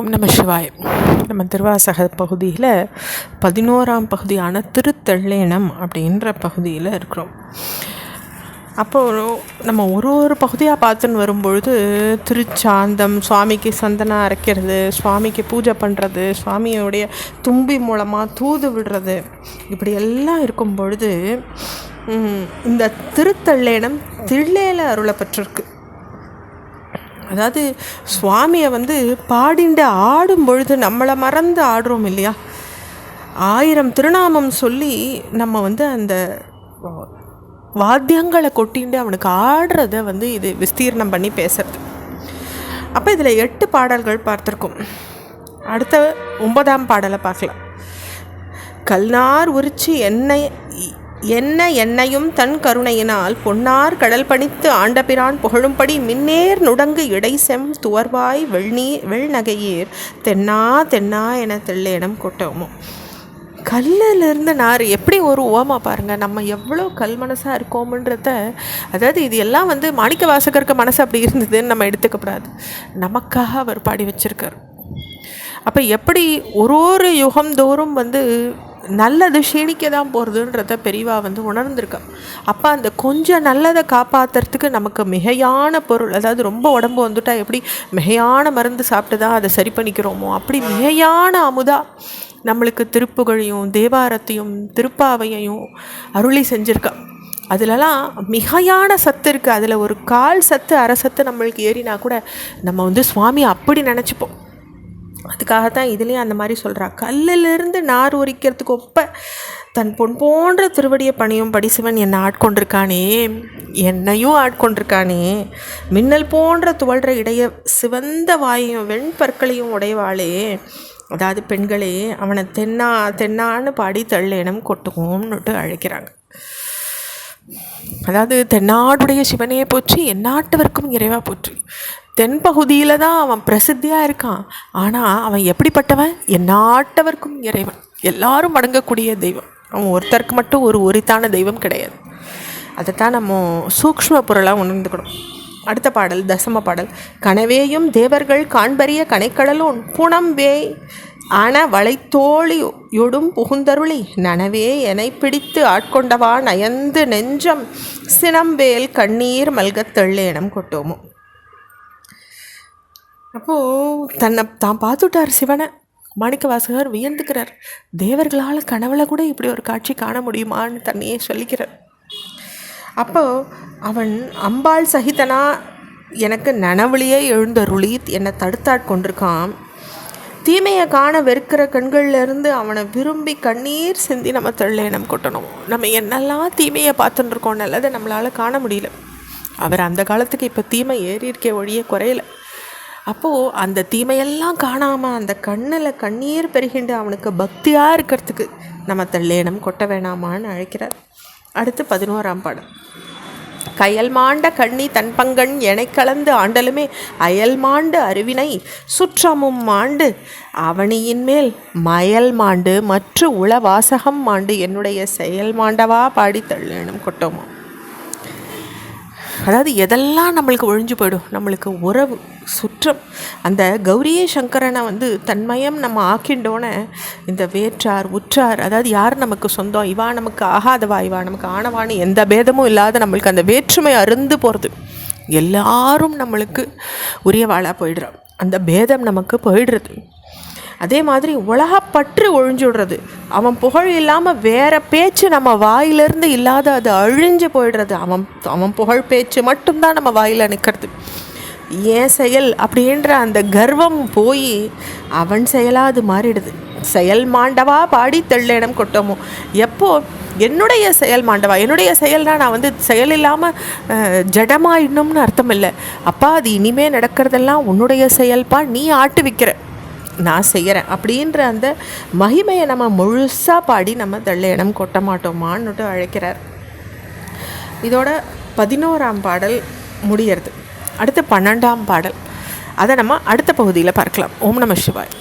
ஓம் நம சிவாய. நம்ம திருவாசக பகுதியில் 11ஆம் பகுதியான திருத்தள்ளேனம் அப்படின்ற பகுதியில் இருக்கிறோம். அப்போது நம்ம ஒரு பகுதியாக பார்த்துன்னு வரும்பொழுது திருச்சாந்தம், சுவாமிக்கு சந்தனம் அரைக்கிறது, சுவாமிக்கு பூஜை பண்ணுறது, சுவாமியோடைய தும்பி மூலமாக தூது விடுறது, இப்படி எல்லாம் இருக்கும் பொழுது இந்த திருத்தள்ளேனம் தில்லையில் அருளப்பட்டிருக்கு. அதாவது சுவாமியை பாடிண்டு ஆடும் பொழுது நம்மளை மறந்து ஆடுறோம் இல்லையா? 1000 திருநாமம் சொல்லி நம்ம அந்த வாத்தியங்களை கொட்டிண்டு அவனுக்கு ஆடுறத இது விஸ்தீர்ணம் பண்ணி பேசுறது. அப்போ இதில் 8 பாடல்கள் பார்த்துருக்கோம். அடுத்த 9ஆம் பாடலை பார்க்கலாம். கல்நார் உரிச்சி என்னையும் தன் கருணையினால் பொன்னார் கடல் பணித்து ஆண்டபிரான் புகழும்படி மின்னேர் நுடங்கு இடைசெம் துவர்வாய் வெள்நகையீர் தென்னா தென்னா என தெள்ளேனம் கொட்டோமோ. கல்லிலிருந்து நார் எப்படி ஒரு ஓமா பாருங்கள். நம்ம எவ்வளோ கல் மனசாக இருக்கோம்ன்றத, அதாவது இது எல்லாம் மாணிக்க வாசகருக்கு மனசு அப்படி இருந்ததுன்னு நம்ம எடுத்துக்கப்படாது. நமக்காக அவர் பாடி வச்சிருக்கார். அப்போ எப்படி ஒரு யுகந்தோறும் நல்லது க்ஷீணிக்க தான் போகிறதுன்றத பெரியவா உணர்ந்திருக்கா. அப்போ அந்த கொஞ்சம் நல்லதை காப்பாற்றுறதுக்கு நமக்கு மிகையான பொருள், அதாவது ரொம்ப உடம்பு வந்துட்டால் எப்படி மிகையான மருந்து சாப்பிட்டு தான் அதை சரி பண்ணிக்கிறோமோ, அப்படி மிகையான அமுதா நம்மளுக்கு திருப்புகழையும் தேவாரத்தையும் திருப்பாவையையும் அருளி செஞ்சுருக்கா. அதிலலாம் மிகையான சத்து இருக்குது. அதில் ஒரு கால் சத்து அரை சத்து நம்மளுக்கு ஏறினா கூட நம்ம சுவாமி அப்படி நினச்சிப்போம். அதுக்காகத்தான் இதுலேயும் அந்த மாதிரி சொல்கிறா. கல்லிலிருந்து நார் உரிக்கிறதுக்கு ஒப்ப தன் பொன் போன்ற திருவடியை பணியும் படிசிவன் என்னை ஆட்கொண்டிருக்கானே, என்னையும் ஆட்கொண்டிருக்கானே. மின்னல் போன்ற துவழ்கிற இடைய சிவந்த வாயையும் வெண்பற்களையும் உடையவாளே, அதாவது பெண்களே, அவனை தென்னா தென்னான்னு பாடி தள்ளேனம் கொட்டுவோம்னுட்டு அழைக்கிறாங்க. அதாவது தென்னாடுடைய சிவனே போற்றி, எந்நாட்டவர்க்கும் இறைவா போற்றி. தென்பகுதியில் தான் அவன் பிரசித்தியாக இருக்கான். ஆனால் அவன் எப்படிப்பட்டவன்? எந்நாட்டவர்க்கும் இறைவன், எல்லாரும் வணங்கக்கூடிய தெய்வம். அவன் ஒருத்தருக்கு மட்டும் ஒரு உரித்தான தெய்வம் கிடையாது. அதைத்தான் நம்ம சூக்ஷ்ம பொருளாக உணர்ந்துக்கணும். அடுத்த பாடல், தசம பாடல். கனவேயும் தேவர்கள் காண்பறிய கனைக்கடலோன் புனம்பே ஆன வளைத்தோழியொடும் புகுந்தருளி நனவே எனை பிடித்து ஆட்கொண்டவா நயந்து நெஞ்சம் சினம்பேல் கண்ணீர் மல்கத் தெள்ளேனம் கொட்டோமோ. அப்போது தான் பார்த்துட்டார் சிவனை. மாணிக்க வாசகர் வியந்துக்கிறார். தேவர்களால் கனவுல கூட இப்படி ஒரு காட்சி காண முடியுமான்னு தன்னையே சொல்லிக்கிறார். அப்போது அவன் அம்பாள் சகிதனா எனக்கு நனவுலையே எழுந்தருளி என்னை தடுத்தாட்கொண்டிருக்கான். தீமையை காண வெறுக்கிற கண்கள்லேருந்து அவனை விரும்பி கண்ணீர் சிந்தி நம்ம தெள்ளேனம் கொட்டணும். நம்ம என்னெல்லாம் தீமையை பார்த்துட்டு இருக்கோம், நல்லதை நம்மளால் காண முடியல. அவர் அந்த காலத்துக்கு இப்போ தீமை ஏறி இருக்கே ஒழிய குறையலை. அப்போது அந்த தீமையெல்லாம் காணாமல் அந்த கண்ணில் கண்ணீர் பெருகிண்டு அவனுக்கு பக்தியாக இருக்கிறதுக்கு நம்ம தெள்ளேனம் கொட்ட வேணாமான்னு அழைக்கிறார். அடுத்து 11ஆம் பாடல். கயல் மாண்ட கண்ணி தன் பங்கன் எனை கலந்து ஆண்டலுமே அயல் மாண்டு அருவினை சுற்றமும் மாண்டு அவனியின் மேல் மயல் மாண்டு மற்ற உள வாசகம் மாண்டு என்னுடைய செயல் மாண்டவா பாடி தள்ளேனம் கொட்டோமோ. அதாவது எதெல்லாம் நம்மளுக்கு ஒழிஞ்சு போயிடும், நம்மளுக்கு உறவு சுற்றம். அந்த கௌரியே சங்கரனை தன்மயம் நம்ம ஆக்கிண்டோன்னே இந்த வேற்றார் உற்றார், அதாவது யார் நமக்கு சொந்தம், இவா நமக்கு ஆகாதவா, இவா நமக்கு ஆனவான்னு எந்த பேதமும் இல்லாத நம்மளுக்கு அந்த வேற்றுமை அருந்து போகிறது. எல்லாரும் நம்மளுக்கு உரியவாளாக போயிடுறான். அந்த பேதம் நமக்கு போயிடுறது. அதே மாதிரி உலகப்பற்று ஒழிஞ்சுடுறது. அவன் புகழ் இல்லாமல் வேறு பேச்சு நம்ம வாயிலிருந்து இல்லாத அது அழிஞ்சு போயிடுறது. அவன் புகழ் பேச்சு மட்டும்தான் நம்ம வாயில் நிற்கிறது. ஏன் செயல் அப்படின்ற அந்த கர்வம் போய் அவன் செயலாக அது மாறிடுது. செயல் மாண்டவா பாடி தெள்ளேனம் கொட்டோமோ. எப்போ என்னுடைய செயல் மாண்டவா, என்னுடைய செயல்னால் நான் செயல் இல்லாமல் ஜடமாயிடணும்னு அர்த்தம் இல்லை. அப்பா அது இனிமேல் நடக்கிறதெல்லாம் உன்னுடைய செயல்பா, நீ ஆட்டுவிக்கிற, நான் செய்கிறேன் அப்படின்ற அந்த மகிமையை நம்ம முழுசாக பாடி நம்ம தெள்ளேனம் கொட்ட மாட்டோமான்னுட்டு அழைக்கிறார். இதோட 11ஆம் பாடல் முடியறது. அடுத்து 12ஆம் பாடல். அதை நம்ம அடுத்த பகுதியில் பார்க்கலாம். ஓம் நம சிவாய்.